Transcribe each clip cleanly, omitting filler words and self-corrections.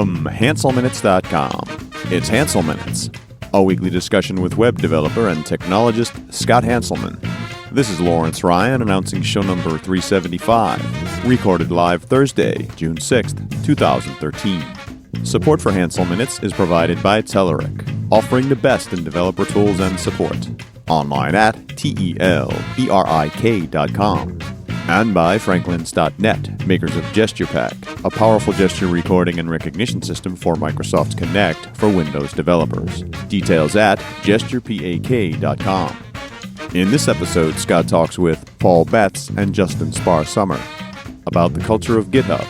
From HanselMinutes.com, it's Hansel Minutes, a weekly discussion with web developer and technologist Scott Hanselman. This is Lawrence Ryan announcing show number 375, recorded live Thursday, June 6th, 2013. Support for Hansel Minutes is provided by Telerik, offering the best in developer tools and support. Online at telerik.com. And by Franklins.net, makers of GesturePak, a powerful gesture recording and recognition system for Microsoft Connect for Windows developers. Details at gesturepak.com. In this episode, Scott talks with Paul Betts and Justin Spahr-Summers about the culture of GitHub.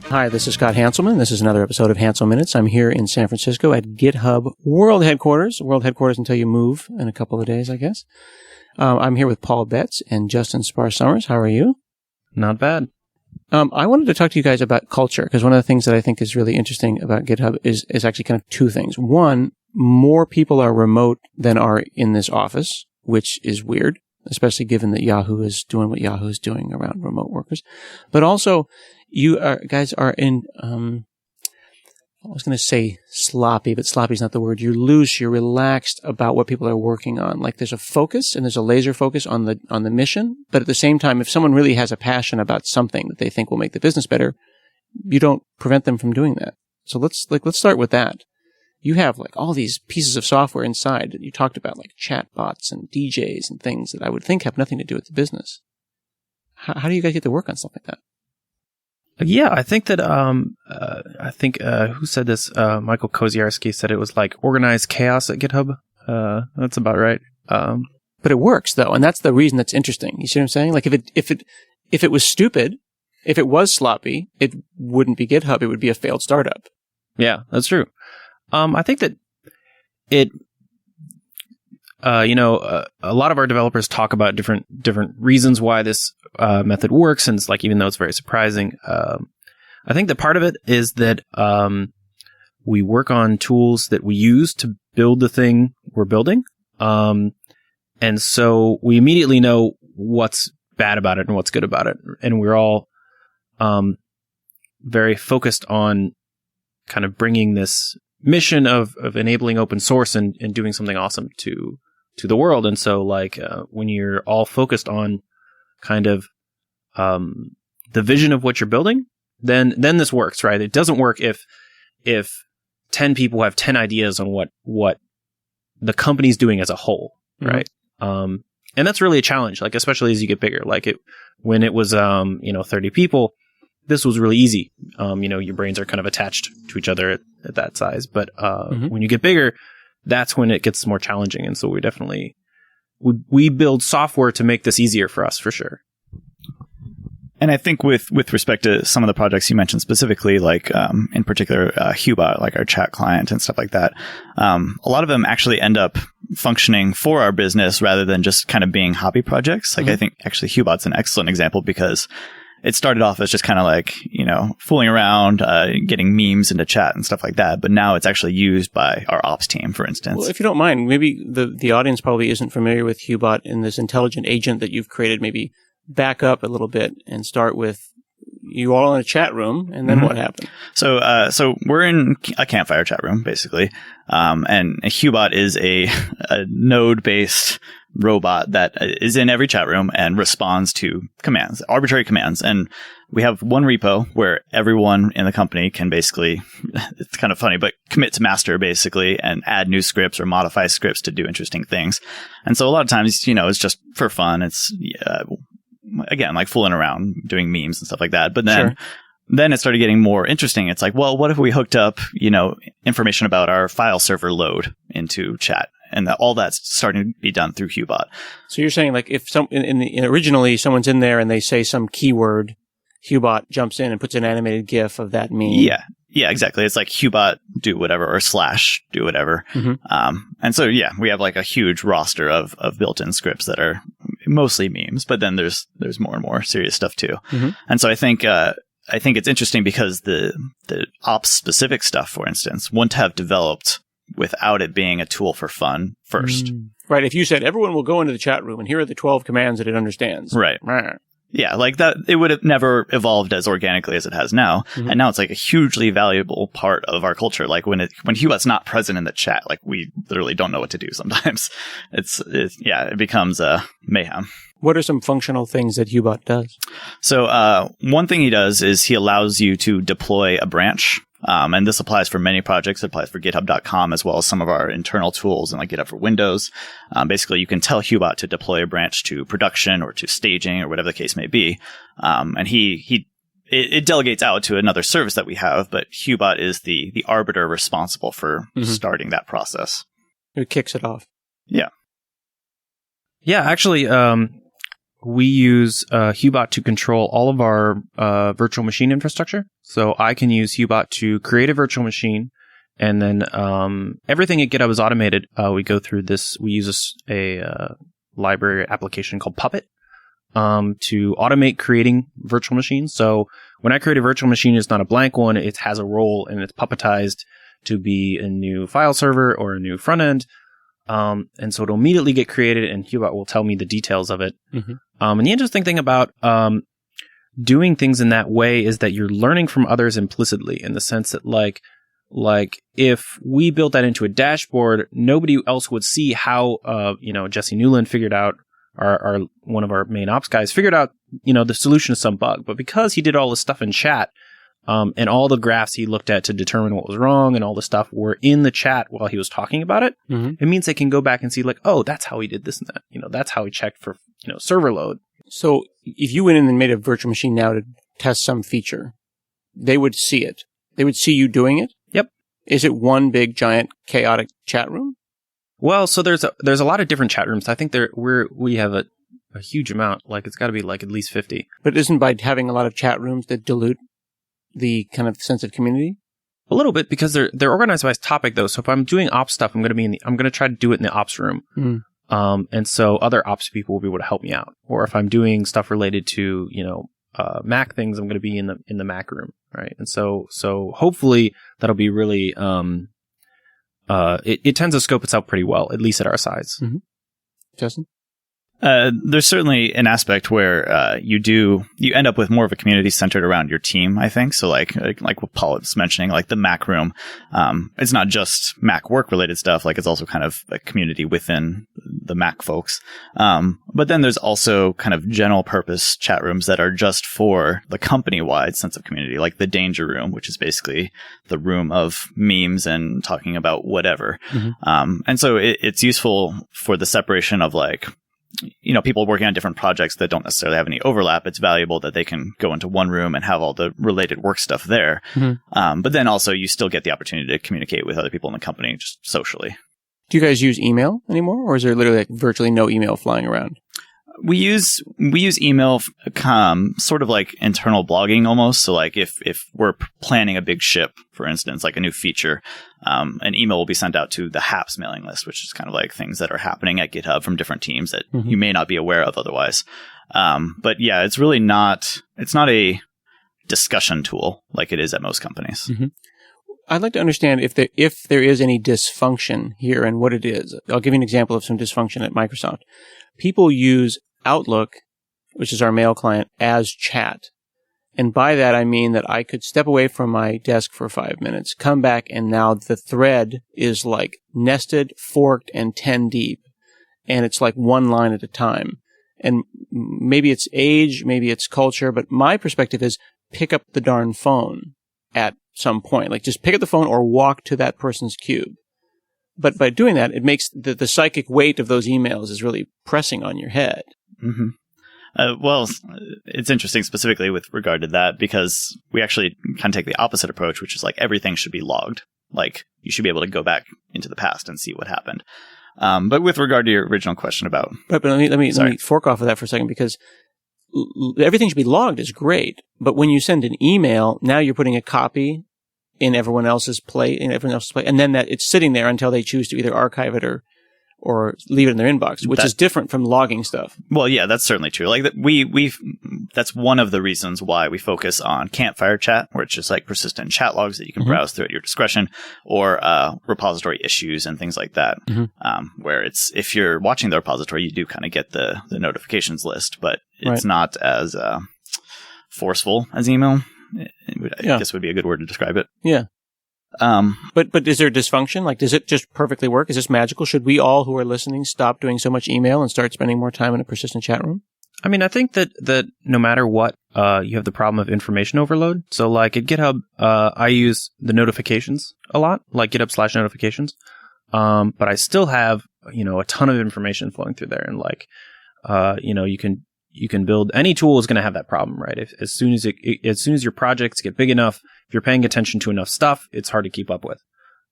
Hi, this is Scott Hanselman. This is another episode of Hansel Minutes. I'm here in San Francisco at GitHub World Headquarters until you move in a couple of days, I guess. I'm here with Paul Betts and Justin Spahr-Summers. How are you? Not bad. I wanted to talk to you guys about culture, because one of the things that I think is really interesting about GitHub is actually kind of two things. One, more people are remote than are in this office, which is weird, especially given that Yahoo is doing what Yahoo is doing around remote workers. But also, you guys are in, I was going to say sloppy, but sloppy is not the word. You're loose, you're relaxed about what people are working on. Like there's a focus and there's a laser focus on the mission. But at the same time, if someone really has a passion about something that they think will make the business better, you don't prevent them from doing that. So let's start with that. You have like all these pieces of software inside that you talked about, like chatbots and DJs and things that I would think have nothing to do with the business. How do you guys get to work on stuff like that? Yeah, I think that, who said this? Michael Koziarski said it was like organized chaos at GitHub. That's about right. But it works though, and that's the reason that's interesting. You see what I'm saying? Like if it was stupid, if it was sloppy, it wouldn't be GitHub. It would be a failed startup. Yeah, that's true. I think that it, a lot of our developers talk about different reasons why this method works, and it's like, even though it's very surprising, I think that part of it is that we work on tools that we use to build the thing we're building, and so we immediately know what's bad about it and what's good about it, and we're all very focused on kind of bringing this mission of enabling open source and doing something awesome to the world. And so like when you're all focused on kind of the vision of what you're building, then this works, right? It doesn't work if 10 people have 10 ideas on what the company's doing as a whole, right? And that's really a challenge, like especially as you get bigger. Like when it was 30 people, this was really easy. Your brains are kind of attached to each other at that size. But when you get bigger, that's when it gets more challenging. And so we definitely we build software to make this easier for us, for sure. And I think with respect to some of the projects you mentioned specifically, like in particular Hubot, like our chat client and stuff like that, a lot of them actually end up functioning for our business rather than just kind of being hobby projects. Like I think actually Hubot's an excellent example because it started off as just kind of like, fooling around, getting memes into chat and stuff like that. But now it's actually used by our ops team, for instance. Well, if you don't mind, maybe the audience probably isn't familiar with Hubot and this intelligent agent that you've created. Maybe back up a little bit and start with you all in a chat room, and then what happened? So we're in a campfire chat room, basically. And Hubot is a node-based robot that is in every chat room and responds to commands, arbitrary commands. And we have one repo where everyone in the company can basically, it's kind of funny, but commit to master basically and add new scripts or modify scripts to do interesting things. And so a lot of times, it's just for fun. It's, again, like fooling around, doing memes and stuff like that. But then it started getting more interesting. It's like, well, what if we hooked up, information about our file server load into chat? And all that's starting to be done through Hubot. So you're saying, like, if originally someone's in there and they say some keyword, Hubot jumps in and puts an animated GIF of that meme. Yeah, exactly. It's like Hubot do whatever or / do whatever. And so we have like a huge roster of built-in scripts that are mostly memes, but then there's more and more serious stuff too. And so I think it's interesting because the ops specific stuff, for instance, wouldn't have developed without it being a tool for fun first. Right. If you said everyone will go into the chat room and here are the 12 commands that it understands. Right. Yeah, like that, it would have never evolved as organically as it has now. Mhm. And now it's like a hugely valuable part of our culture. Like when Hubot's not present in the chat, like we literally don't know what to do sometimes. It becomes mayhem. What are some functional things that Hubot does? So one thing he does is he allows you to deploy a branch. And this applies for many projects. It applies for GitHub.com as well as some of our internal tools and like GitHub for Windows. Basically, you can tell Hubot to deploy a branch to production or to staging or whatever the case may be. And it delegates out to another service that we have, but Hubot is the arbiter responsible for starting that process. It kicks it off. Yeah. Yeah, actually, we use Hubot to control all of our virtual machine infrastructure. So I can use Hubot to create a virtual machine, and then everything at GitHub is automated. We go through this. We use a library application called Puppet to automate creating virtual machines. So when I create a virtual machine, it's not a blank one. It has a role, and it's puppetized to be a new file server or a new front end. And so it'll immediately get created, and Hubot will tell me the details of it. Mm-hmm. And the interesting thing about doing things in that way is that you're learning from others implicitly, in the sense that like if we built that into a dashboard, nobody else would see how Jesse Newland figured out, our one of our main ops guys figured out the solution to some bug. But because he did all this stuff in chat, and all the graphs he looked at to determine what was wrong and all the stuff were in the chat while he was talking about it, it means they can go back and see like, oh, that's how he did this and that. That's how he checked for server load. So if you went in and made a virtual machine now to test some feature, they would see it. They would see you doing it? Yep. Is it one big, giant, chaotic chat room? Well, so there's a lot of different chat rooms. I think we have a huge amount. Like it's got to be like at least 50. But isn't by having a lot of chat rooms that dilute the kind of sense of community? A little bit, because they're organized by topic though. So if I'm doing ops stuff, I'm going to try to do it in the ops room. And so other ops people will be able to help me out. Or if I'm doing stuff related to, Mac things, I'm going to be in the Mac room. Right. And so hopefully that'll be really, it tends to scope itself pretty well, at least at our size. Mm-hmm. Justin? There's certainly an aspect where you end up with more of a community centered around your team, I think. So like what Paul was mentioning, like the Mac room, it's not just Mac work related stuff. Like it's also kind of a community within the Mac folks. But then there's also kind of general purpose chat rooms that are just for the company wide sense of community, like the Danger Room, which is basically the room of memes and talking about whatever. And so it's useful for the separation of like, people working on different projects that don't necessarily have any overlap. It's valuable that they can go into one room and have all the related work stuff there. But then also you still get the opportunity to communicate with other people in the company just socially. Do you guys use email anymore, or is there literally like virtually no email flying around? We use email sort of like internal blogging almost. So like if we're planning a big ship, for instance, like a new feature, an email will be sent out to the HAPS mailing list, which is kind of like things that are happening at GitHub from different teams that you may not be aware of otherwise. But yeah, it's not a discussion tool like it is at most companies. I'd like to understand if there is any dysfunction here and what it is. I'll give you an example of some dysfunction at Microsoft. People use Outlook, which is our mail client, as chat. And by that, I mean that I could step away from my desk for 5 minutes, come back, and now the thread is like nested, forked, and 10 deep. And it's like one line at a time. And maybe it's age, maybe it's culture, but my perspective is pick up the darn phone at some point. Like just pick up the phone or walk to that person's cube. But by doing that, it makes the psychic weight of those emails is really pressing on your head. Well, it's interesting specifically with regard to that because we actually kind of take the opposite approach, which is like everything should be logged. Like you should be able to go back into the past and see what happened. But with regard to your original question about... But let me fork off of that for a second, because everything should be logged is great. But when you send an email, now you're putting a copy in everyone else's plate, and then that it's sitting there until they choose to either archive it or leave it in their inbox, which is different from logging stuff. Well, yeah, that's certainly true. Like that's one of the reasons why we focus on Campfire Chat, where it's just like persistent chat logs that you can browse through at your discretion, or repository issues and things like that. Where if you're watching the repository, you do kind of get the notifications list, but it's not as forceful as email. I guess would be a good word to describe it. Yeah. But is there dysfunction? Like, does it just perfectly work? Is this magical? Should we all who are listening stop doing so much email and start spending more time in a persistent chat room? I mean, I think that no matter what, you have the problem of information overload. So like at GitHub, I use the notifications a lot, like GitHub/notifications. But I still have, a ton of information flowing through there. And like, you can build any tool is going to have that problem, right? As soon as your projects get big enough, if you're paying attention to enough stuff, it's hard to keep up with.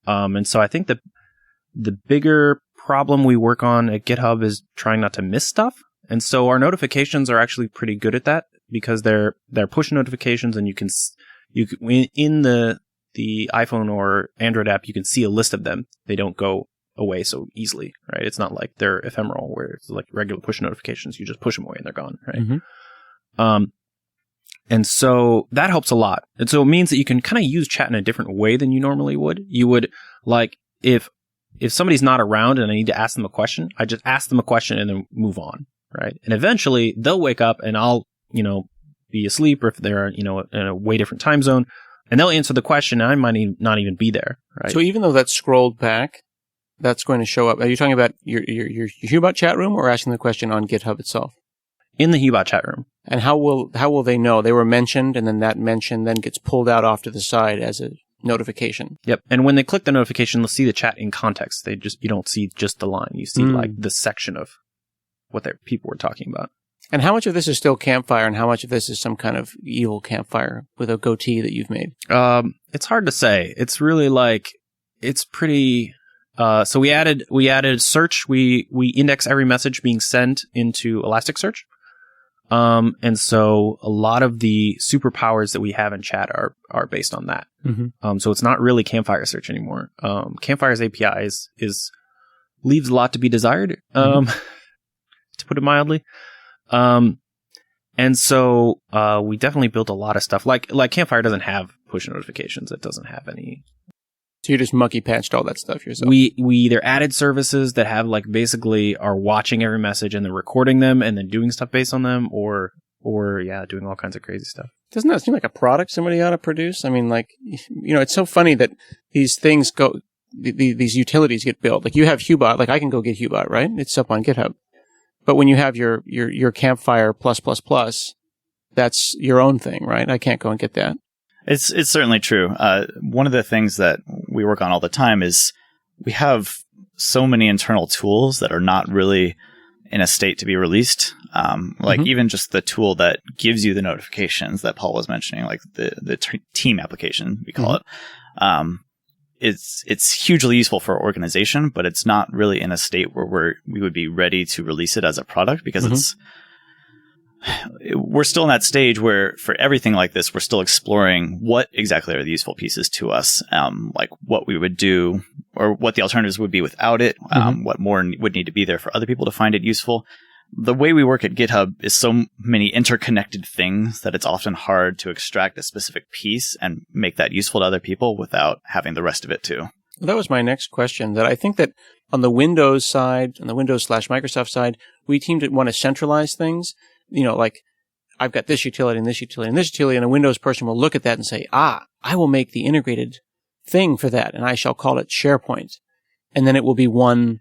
And so I think that the bigger problem we work on at GitHub is trying not to miss stuff. And so our notifications are actually pretty good at that, because they're push notifications, and you can in the iPhone or Android app, you can see a list of them. They don't go away so easily, right? It's not like they're ephemeral where it's like regular push notifications. You just push them away and they're gone, right? And so that helps a lot. And so it means that you can kind of use chat in a different way than you normally would. You would, like, if somebody's not around and I need to ask them a question, I just ask them a question and then move on, right? And eventually they'll wake up and I'll, be asleep, or if they're, in a way different time zone, and they'll answer the question and I might not even be there, right? So even though that's scrolled back, that's going to show up. Are you talking about your Hubot chat room, or asking the question on GitHub itself? In the Hubot chat room. And how will they know? They were mentioned, and then that mention then gets pulled out off to the side as a notification. Yep. And when they click the notification, they'll see the chat in context. You don't see just the line. You see like the section of what their people were talking about. And how much of this is still Campfire, and how much of this is some kind of evil Campfire with a goatee that you've made? It's hard to say. It's really like, it's pretty. So we added search. We index every message being sent into Elasticsearch. And so a lot of the superpowers that we have in chat are based on that. So it's not really Campfire search anymore. Campfire's API leaves a lot to be desired, to put it mildly. And so we definitely built a lot of stuff. Like Campfire doesn't have push notifications. It doesn't have any. So you just monkey patched all that stuff yourself? We either added services that have like basically are watching every message and then recording them and then doing stuff based on them, or doing all kinds of crazy stuff. Doesn't that seem like a product somebody ought to produce? I mean, like, it's so funny that these things these utilities get built. Like you have Hubot, like I can go get Hubot, right? It's up on GitHub. But when you have your Campfire +++, that's your own thing, right? I can't go and get that. It's certainly true. One of the things that we work on all the time is we have so many internal tools that are not really in a state to be released. Even just the tool that gives you the notifications that Paul was mentioning, like the team application, we call it. It's hugely useful for our organization, but it's not really in a state where we would be ready to release it as a product, because we're still in that stage where for everything like this, we're still exploring what exactly are the useful pieces to us, like what we would do or what the alternatives would be without it, what more would need to be there for other people to find it useful. The way we work at GitHub is so many interconnected things that it's often hard to extract a specific piece and make that useful to other people without having the rest of it too. Well, that was my next question, that I think that on the Windows side, on the Windows/Microsoft side, we seem to want to centralize things. Like I've got this utility and this utility and this utility, and a Windows person will look at that and say, I will make the integrated thing for that, and I shall call it SharePoint. And then it will be one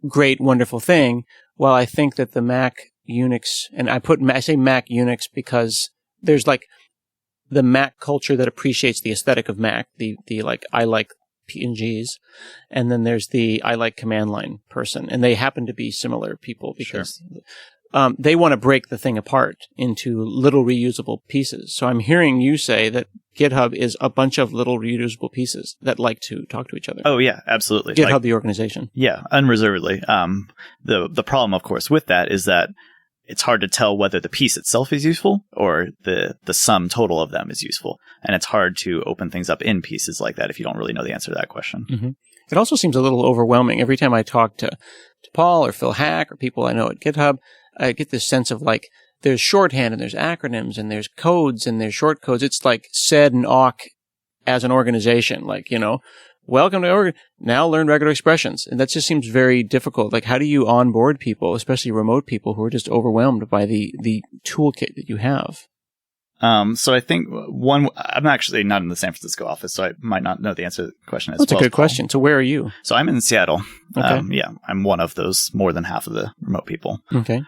great, wonderful thing. While I think that the Mac Unix, and I say Mac Unix because there's like the Mac culture that appreciates the aesthetic of Mac, the like, I like PNGs, and then there's the I like command line person, and they happen to be similar people because they want to break the thing apart into little reusable pieces. So I'm hearing you say that GitHub is a bunch of little reusable pieces that like to talk to each other. Oh, yeah, absolutely. GitHub, the organization. Yeah, unreservedly. The problem, of course, with that is that it's hard to tell whether the piece itself is useful or the sum total of them is useful. And it's hard to open things up in pieces like that if you don't really know the answer to that question. It also seems a little overwhelming. Every time I talk to Paul or Phil Hack or people I know at GitHub, I get this sense of like, there's shorthand and there's acronyms and there's codes and there's short codes. It's like SED and awk as an organization, like, welcome to now learn regular expressions. And that just seems very difficult. Like, how do you onboard people, especially remote people who are just overwhelmed by the toolkit that you have? So I think I'm actually not in the San Francisco office, so I might not know the answer to the question as That's well. a good question. So where are you? So I'm in Seattle. Okay. I'm one of those more than half of the remote people. Okay.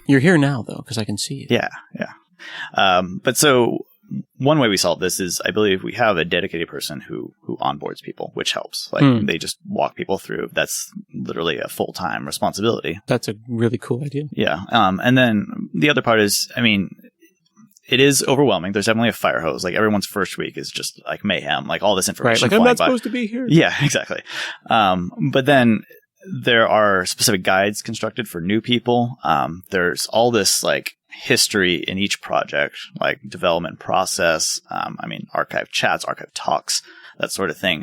You're here now, though, because I can see you. Yeah. But so one way we solve this is, I believe we have a dedicated person who onboards people, which helps. Like they just walk people through. That's literally a full-time responsibility. That's a really cool idea. Yeah. And then the other part is, it is overwhelming. There's definitely a fire hose. Like everyone's first week is just like mayhem, like all this information. Right. Like I'm not supposed to be here. Yeah, exactly. But then there are specific guides constructed for new people. There's all this like history in each project, like development process. Archive chats, archive talks, that sort of thing,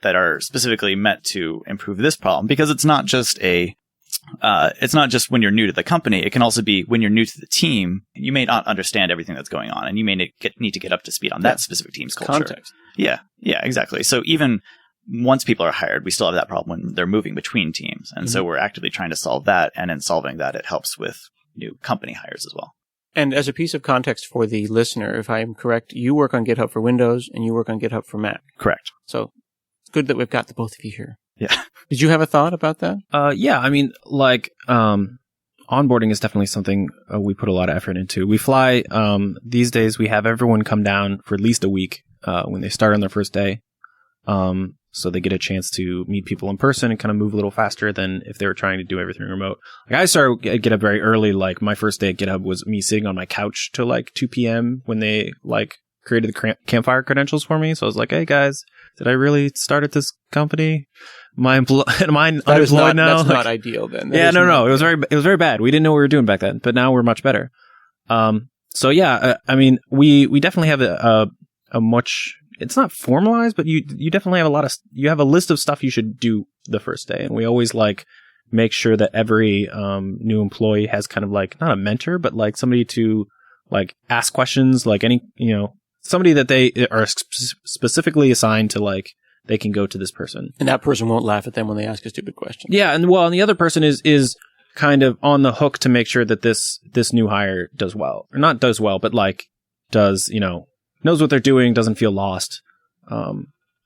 that are specifically meant to improve this problem, because it's not just when you're new to the company. It can also be when you're new to the team. You may not understand everything that's going on, and you may need to get up to speed on that specific team's culture. Context. Yeah, exactly. So even once people are hired, we still have that problem when they're moving between teams. And so we're actively trying to solve that. And in solving that, it helps with new company hires as well. And as a piece of context for the listener, if I'm correct, you work on GitHub for Windows and you work on GitHub for Mac. Correct. So it's good that we've got the both of you here. Yeah. Did you have a thought about that? Onboarding is definitely something we put a lot of effort into. We fly, these days we have everyone come down for at least a week when they start on their first day. So they get a chance to meet people in person and kind of move a little faster than if they were trying to do everything remote. Like I started at GitHub very early. Like my first day at GitHub was me sitting on my couch till like 2 p.m. when they like created the campfire credentials for me. So I was like, hey guys, did I really start at this company? Am I unemployed now? That's not ideal then. No. It was very bad. We didn't know what we were doing back then, but now we're much better. We definitely have a much, it's not formalized, but you definitely have you have a list of stuff you should do the first day. And we always like make sure that every new employee has kind of like, not a mentor, but like somebody to like ask questions, like somebody that they are specifically assigned to, like, they can go to this person. And that person won't laugh at them when they ask a stupid question. Yeah. And the other person is kind of on the hook to make sure that this new hire does well, or not does well, but like does, knows what they're doing, doesn't feel lost,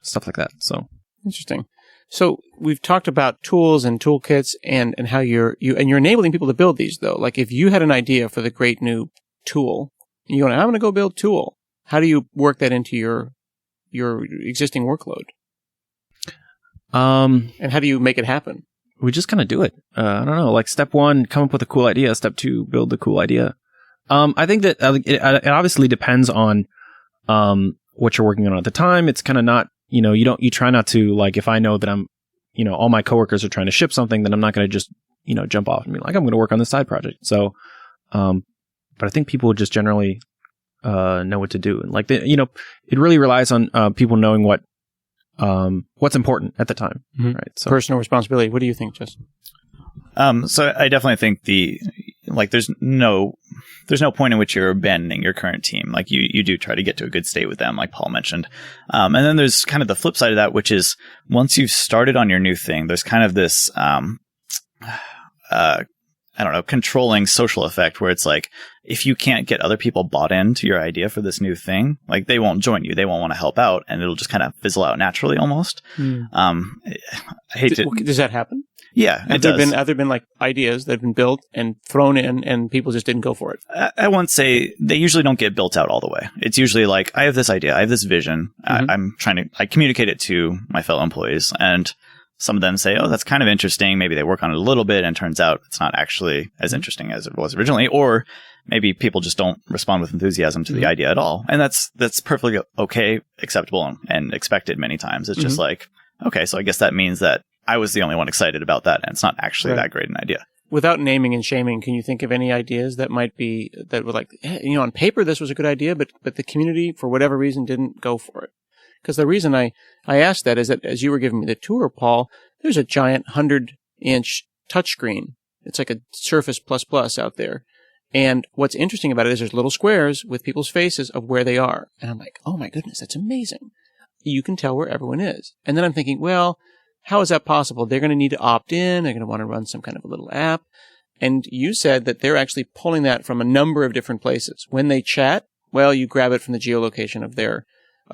stuff like that. So interesting. So we've talked about tools and toolkits and how you're enabling people to build these, though. Like if you had an idea for the great new tool, and you're going, I'm going to go build tool. How do you work that into your existing workload? And how do you make it happen? We just kind of do it. I don't know. Like step 1, come up with a cool idea. Step 2, build the cool idea. I think that it obviously depends on what you're working on at the time. It's kind of not, you try not to, like, if I know that I'm, all my coworkers are trying to ship something, then I'm not going to just, jump off and be like, I'm going to work on this side project. So, but I think people just generally know what to do. And like, it really relies on people knowing what's important at the time. Mm-hmm. Right. So personal responsibility. What do you think, Justin? So I definitely think there's no point in which you're abandoning your current team. Like you do try to get to a good state with them, like Paul mentioned. And then there's kind of the flip side of that, which is once you've started on your new thing, there's kind of this, controlling social effect where it's like, if you can't get other people bought into your idea for this new thing, like they won't join you, they won't want to help out, and it'll just kind of fizzle out naturally almost. Does that happen? Yeah, have there been like ideas that have been built and thrown in and people just didn't go for it? I won't say they usually don't get built out all the way. It's usually like, I have this idea, I have this vision. Mm-hmm. I communicate it to my fellow employees, and some of them say, oh, that's kind of interesting. Maybe they work on it a little bit and turns out it's not actually as interesting as it was originally. Or maybe people just don't respond with enthusiasm to the idea at all. And that's perfectly okay, acceptable, and expected many times. It's just like, okay, so I guess that means that I was the only one excited about that, and it's not actually that great an idea. Without naming and shaming, can you think of any ideas that might be, that were like, on paper this was a good idea, but the community, for whatever reason, didn't go for it? Because the reason I asked that is that as you were giving me the tour, Paul, there's a giant 100-inch touchscreen. It's like a Surface Plus out there. And what's interesting about it is there's little squares with people's faces of where they are. And I'm like, oh my goodness, that's amazing. You can tell where everyone is. And then I'm thinking, well, how is that possible? They're going to need to opt in. They're going to want to run some kind of a little app. And you said that they're actually pulling that from a number of different places. When they chat, well, you grab it from the geolocation of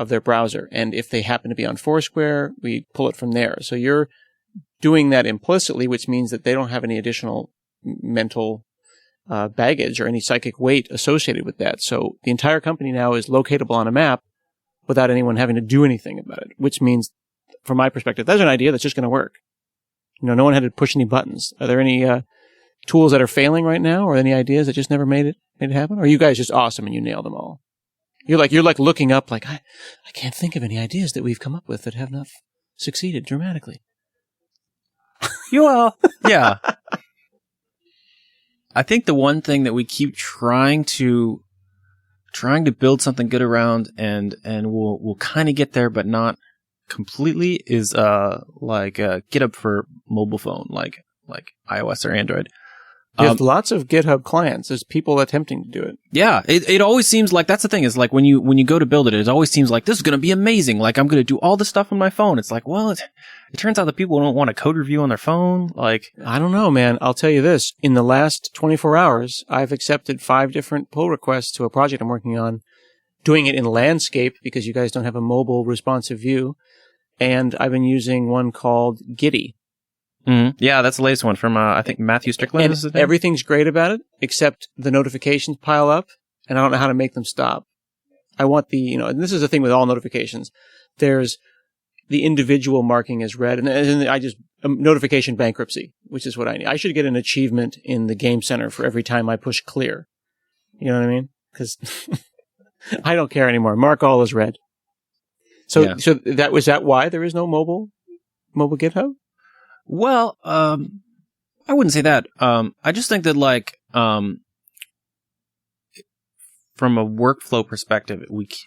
their browser. And if they happen to be on Foursquare, we pull it from there. So you're doing that implicitly, which means that they don't have any additional mental baggage or any psychic weight associated with that. So the entire company now is locatable on a map without anyone having to do anything about it, which means, from my perspective, that's an idea that's just going to work. No one had to push any buttons. Are there any tools that are failing right now, or any ideas that just never made it happen? Or are you guys just awesome and you nailed them all? You're like looking up like, I can't think of any ideas that we've come up with that have not succeeded dramatically. Yeah. I think the one thing that we keep trying to build something good around and we'll kind of get there, but not completely, is GitHub for mobile phone, like iOS or Android. There's lots of GitHub clients. There's people attempting to do it. Yeah, it always seems like that's the thing. Is like when you go to build it, it always seems like this is going to be amazing. Like I'm going to do all this stuff on my phone. It's like, well, it turns out that people don't want a code review on their phone. Like, I don't know, man. I'll tell you this. In the last 24 hours, I've accepted 5 different pull requests to a project I'm working on, doing it in landscape because you guys don't have a mobile responsive view. And I've been using one called Giddy. Mm-hmm. Yeah, that's the latest one from, I think, Matthew Strickland. And is his name? Everything's great about it, except the notifications pile up, and I don't know how to make them stop. I want and this is the thing with all notifications. There's the individual marking as read, and I just, notification bankruptcy, which is what I need. I should get an achievement in the game center for every time I push clear. You know what I mean? Because I don't care anymore. Mark all as red. So, Yeah. So was that why there is no mobile GitHub? Well, I wouldn't say that. I just think that from a workflow perspective,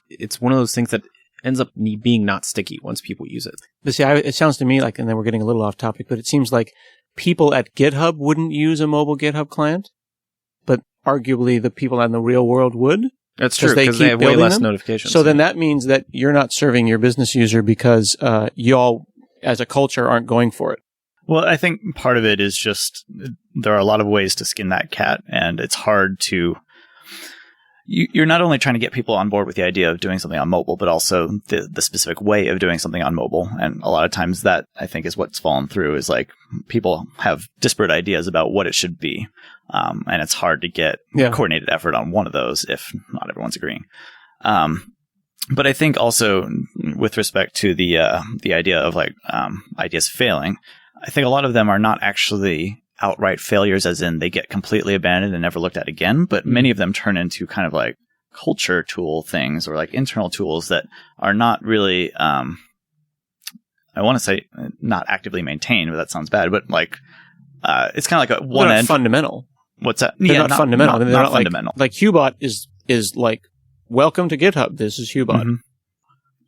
it's one of those things that ends up being not sticky once people use it. But see, it sounds to me like, and then we're getting a little off topic, but it seems like people at GitHub wouldn't use a mobile GitHub client, but arguably the people out in the real world would. That's true, because they have way less notifications. So then that means that you're not serving your business user because y'all, as a culture, aren't going for it. Well, I think part of it is just there are a lot of ways to skin that cat, and it's hard to... You're not only trying to get people on board with the idea of doing something on mobile, but also the specific way of doing something on mobile. And a lot of times that, I think, is what's fallen through, is like people have disparate ideas about what it should be. And it's hard to get coordinated effort on one of those if not everyone's agreeing. But I think also with respect to the idea of ideas failing, I think a lot of them are not actually outright failures, as in they get completely abandoned and never looked at again. But many of them turn into kind of like culture tool things or like internal tools that are not really, I want to say not actively maintained, but that sounds bad. But like, it's kind of like a one end fundamental. What's that? They're not fundamental. They're not fundamental. Like Hubot is like, welcome to GitHub. This is Hubot. Mm-hmm.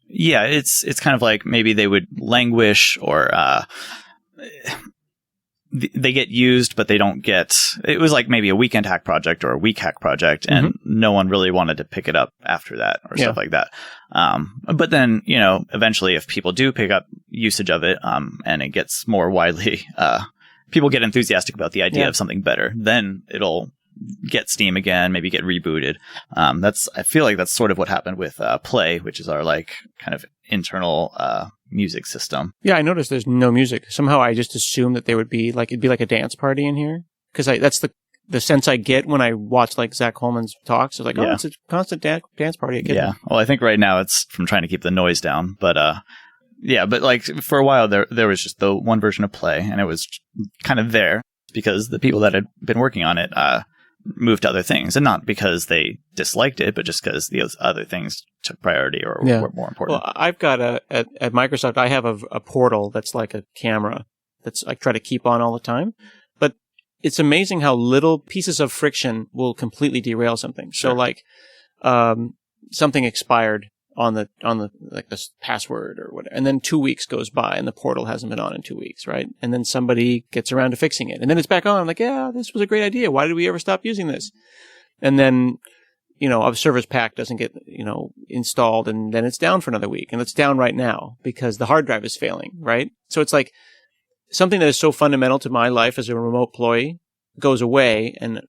Yeah, it's kind of like maybe they would languish or they get used, but they don't get... It was like maybe a weekend hack project or a week hack project, and no one really wanted to pick it up after that or stuff like that. But then, eventually if people do pick up usage of it and it gets more widely... people get enthusiastic about the idea of something better, then it'll get Steam again, maybe get rebooted. I feel like that's sort of what happened with Play, which is our like kind of internal music system. Yeah, I noticed there's no music. Somehow I just assumed that there would be like, it'd be like a dance party in here. Because that's the sense I get when I watch like Zach Holman's talks. It's like, oh, it's a constant dance party at GitHub. Yeah, well, I think right now it's from trying to keep the noise down. But but like for a while there was just the one version of Play, and it was kind of there because the people that had been working on it moved to other things, and not because they disliked it, but just because the other things took priority or were more important. Well, I've got at Microsoft, I have a portal that's like a camera that's I try to keep on all the time, but it's amazing how little pieces of friction will completely derail something. Sure. So like something expired on the like this password or whatever. And then 2 weeks goes by and the portal hasn't been on in 2 weeks, right? And then somebody gets around to fixing it. And then it's back on. I'm like, yeah, this was a great idea. Why did we ever stop using this? And then, a service pack doesn't get, installed, and then it's down for another week. And it's down right now because the hard drive is failing, right? So it's like something that is so fundamental to my life as a remote employee goes away, and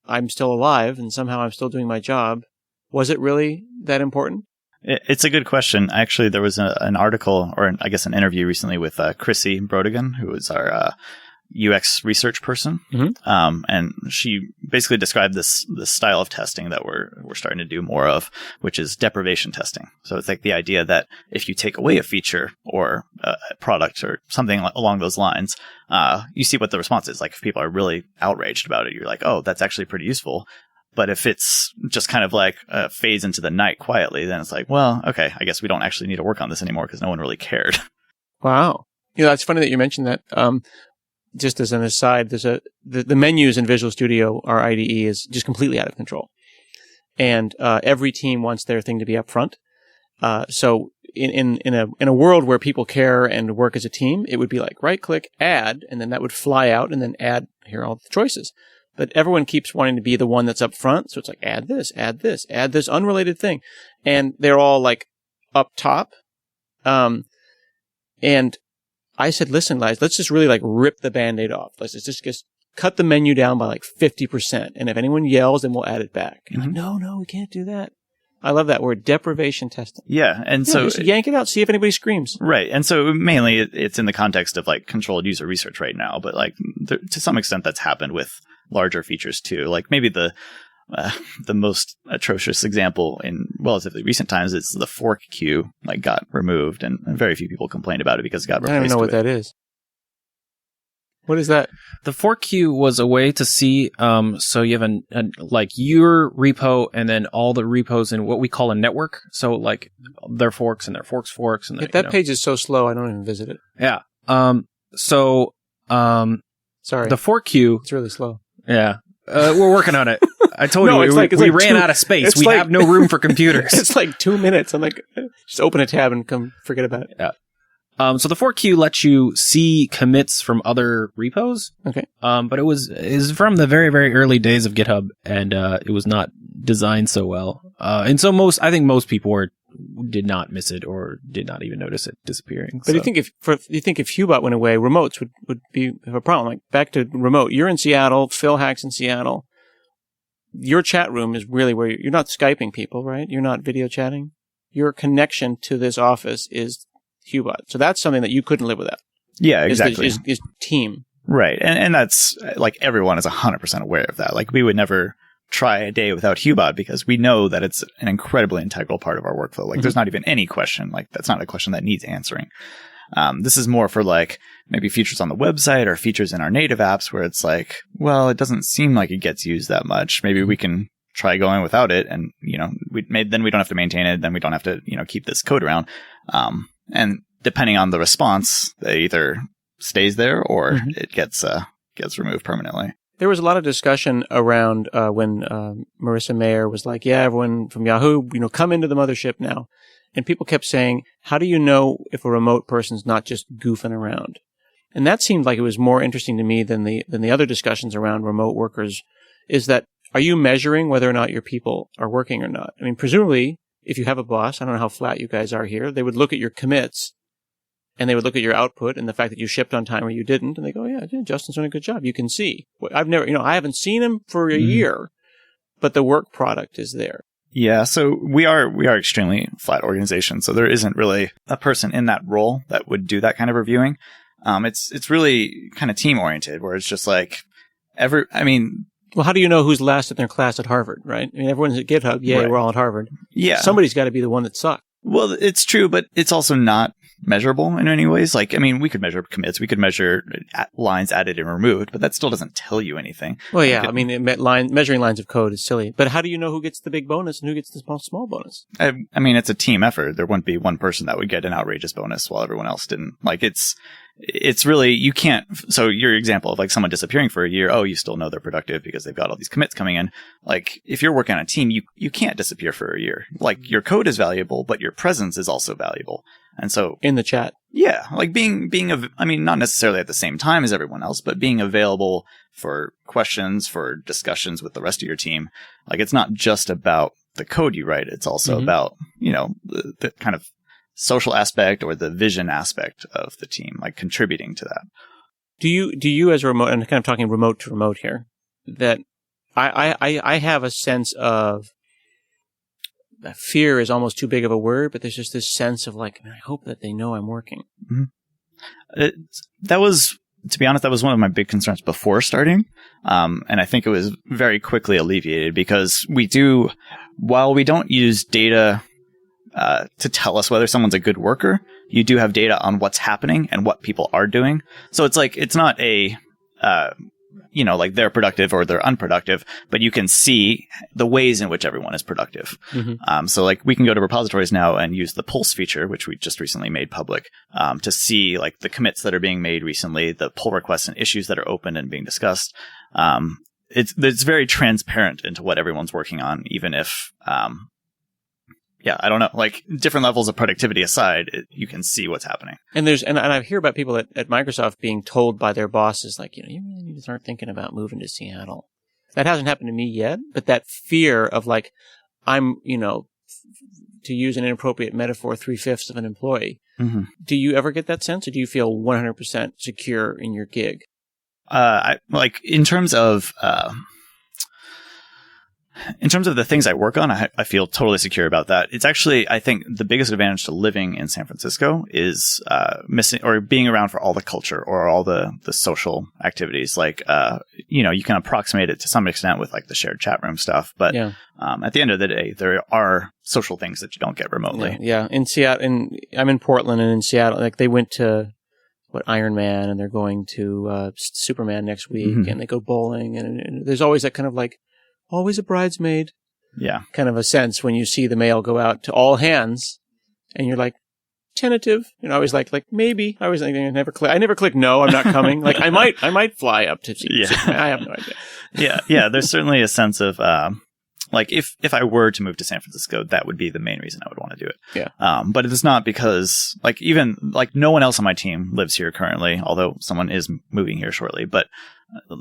I'm still alive, and somehow I'm still doing my job. Was it really that important? It's a good question. Actually, there was an article, or I guess an interview recently with Chrissy Brodigan, who is our UX research person. Mm-hmm. And she basically described this style of testing that we're starting to do more of, which is deprivation testing. So it's like the idea that if you take away a feature or a product or something along those lines, you see what the response is. Like if people are really outraged about it, you're like, oh, that's actually pretty useful. But if it's just kind of like fades into the night quietly, then it's like, well, okay, I guess we don't actually need to work on this anymore because no one really cared. Wow. It's funny that you mentioned that. Just as an aside, there's the menus in Visual Studio, our IDE, is just completely out of control. And every team wants their thing to be up front. So in a world where people care and work as a team, it would be like right click, add, and then that would fly out and then add, here are all the choices. But everyone keeps wanting to be the one that's up front. So it's like, add this, unrelated thing. And they're all like up top. And I said, listen, guys, let's just really like rip the Band-Aid off. Let's just cut the menu down by like 50%. And if anyone yells, then we'll add it back. And like, no, we can't do that. I love that word, deprivation testing. Yeah. And so just yank it out, see if anybody screams. Right. And so mainly it's in the context of like controlled user research right now. But like to some extent that's happened with larger features too. Like maybe the most atrocious example in relatively recent times is the fork queue got removed, and very few people complained about it because it got replaced. I don't even know what that is. What is that? The fork queue was a way to see, so you have your repo and then all the repos in what we call a network. So like their forks and their forks. And that page is so slow, I don't even visit it. Yeah. Sorry. The fork queue. It's really slow. Yeah. We're working on it. I told you, we ran out of space. We have no room for computers. It's like 2 minutes. I'm like, just open a tab and come forget about it. Yeah. So the fork queue lets you see commits from other repos. Okay. But it is from the very, very early days of GitHub, and it was not designed so well. And so I think most people did not miss it or did not even notice it disappearing. But you think if Hubot went away, remotes would be a problem. Like back to remote, you're in Seattle, Phil Hack's in Seattle. Your chat room is really where you're not Skyping people, right? You're not video chatting. Your connection to this office is Hubot. So that's something that you couldn't live without. Yeah, exactly. Is team. Right. And that's like everyone is 100% aware of that. Like we would never try a day without Hubot because we know that it's an incredibly integral part of our workflow. Like there's not even any question. Like that's not a question that needs answering. This is more for like maybe features on the website or features in our native apps where it's like, well, it doesn't seem like it gets used that much. Maybe we can try going without it, and then we don't have to maintain it. Then we don't have to keep this code around. And depending on the response, it either stays there or it gets removed permanently. There was a lot of discussion around when Marissa Mayer was like, yeah, everyone from Yahoo, come into the mothership now. And people kept saying, how do you know if a remote person's not just goofing around? And that seemed like it was more interesting to me than the other discussions around remote workers, is that are you measuring whether or not your people are working or not? I mean, presumably, if you have a boss, I don't know how flat you guys are here, they would look at your commits and they would look at your output and the fact that you shipped on time or you didn't. And they go, yeah, Justin's doing a good job. You can see. I haven't seen him for a year, but the work product is there. Yeah, so we are extremely flat organization. So there isn't really a person in that role that would do that kind of reviewing. It's really kind of team oriented, where it's just like well, how do you know who's last in their class at Harvard, right? I mean, everyone's at GitHub. Yeah, right. We're all at Harvard. Yeah, somebody's got to be the one that sucked. Well, it's true, but it's also not measurable in any ways. Like, I mean, we could measure commits, we could measure lines added and removed, but that still doesn't tell you anything. Well, yeah, measuring lines of code is silly. But how do you know who gets the big bonus and who gets the small bonus? I mean, it's a team effort. There wouldn't be one person that would get an outrageous bonus while everyone else didn't. Like, it's it's really, you can't, so your example of like someone disappearing for a year, oh, you still know they're productive because they've got all these commits coming in. Like if you're working on a team, you can't disappear for a year. Like your code is valuable, but your presence is also valuable. And so in the chat. Yeah, like being, I mean, not necessarily at the same time as everyone else, but being available for questions, for discussions with the rest of your team. Like it's not just about the code you write. It's also about, the kind of social aspect or the vision aspect of the team, like contributing to that. Do you as a remote, and kind of talking remote to remote here, that I have a sense of fear is almost too big of a word, but there's just this sense of like, I hope that they know I'm working. Mm-hmm. That was, to be honest, that was one of my big concerns before starting. And I think it was very quickly alleviated because while we don't use data to tell us whether someone's a good worker, you do have data on what's happening and what people are doing. So it's like, it's not a, like they're productive or they're unproductive, but you can see the ways in which everyone is productive. Mm-hmm. So like we can go to repositories now and use the Pulse feature, which we just recently made public, to see like the commits that are being made recently, the pull requests and issues that are open and being discussed. It's very transparent into what everyone's working on, even if, I don't know, like different levels of productivity aside, you can see what's happening. And I hear about people at Microsoft being told by their bosses, like, you really need to start thinking about moving to Seattle. That hasn't happened to me yet, but that fear of like, I'm, to use an inappropriate metaphor, 3/5 of an employee. Mm-hmm. Do you ever get that sense, or do you feel 100% secure in your gig? In terms of the things I work on, I feel totally secure about that. It's actually, I think, the biggest advantage to living in San Francisco is missing or being around for all the culture or all the social activities. Like, you can approximate it to some extent with like the shared chat room stuff. But at the end of the day, there are social things that you don't get remotely. Yeah. In Seattle, I'm in Portland, and in Seattle, like they went to Iron Man, and they're going to Superman next week, and they go bowling, and there's always that kind of like, always a bridesmaid. Yeah. Kind of a sense when you see the mail go out to all hands and you're like, tentative. I was like maybe. I was like, I never click no, I'm not coming. Like I might fly up to see. I have no idea. Yeah. There's certainly a sense of, like if I were to move to San Francisco, that would be the main reason I would want to do it. Yeah. But it's not because like even like no one else on my team lives here currently, although someone is moving here shortly. But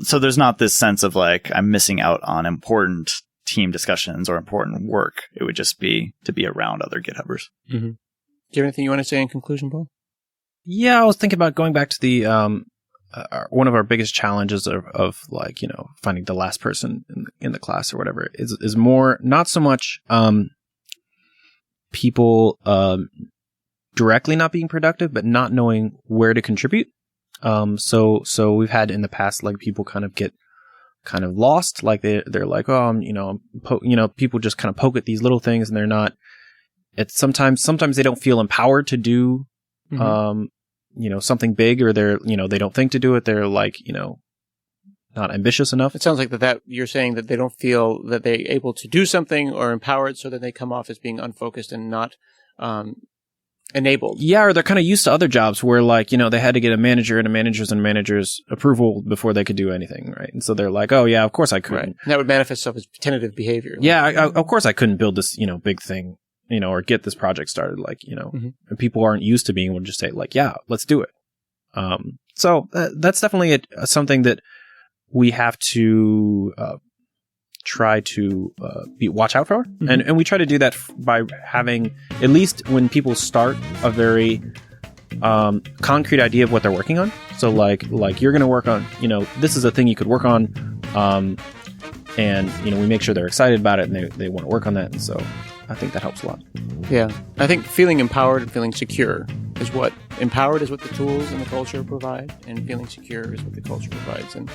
so there's not this sense of like I'm missing out on important team discussions or important work. It would just be to be around other GitHubbers. Mm-hmm. Do you have anything you want to say in conclusion, Paul? Yeah, I was thinking about going back to the one of our biggest challenges of like, finding the last person in the class or whatever is more not so much people directly not being productive, but not knowing where to contribute. So we've had in the past like people kind of get kind of lost, like they're like, people just kind of poke at these little things and they're not. It's sometimes they don't feel empowered to do something big, or they don't think to do it. They're like, not ambitious enough. It sounds like that you're saying that they don't feel that they're able to do something or empowered, so that they come off as being unfocused and not enabled. Yeah, or they're kind of used to other jobs where like, they had to get a manager and a manager's approval before they could do anything, right? And so they're like, oh yeah, of course I couldn't. Right. And that would manifest itself as tentative behavior. Yeah, of course I couldn't build this, big thing, or get this project started, like, and people aren't used to being able to just say like, yeah, let's do it. So that's definitely something that we have to try to watch out for, and we try to do that by having, at least when people start, a very concrete idea of what they're working on. So like you're going to work on, this is a thing you could work on, and we make sure they're excited about it and they want to work on that. And so I think that helps a lot. Yeah, I think feeling empowered and feeling secure is what the tools and the culture provide, and feeling secure is what the culture provides. And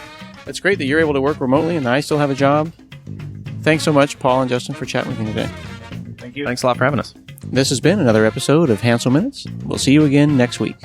it's great that you're able to work remotely and I still have a job. Thanks so much, Paul and Justin, for chatting with me today. Thank you. Thanks a lot for having us. This has been another episode of Hansel Minutes. We'll see you again next week.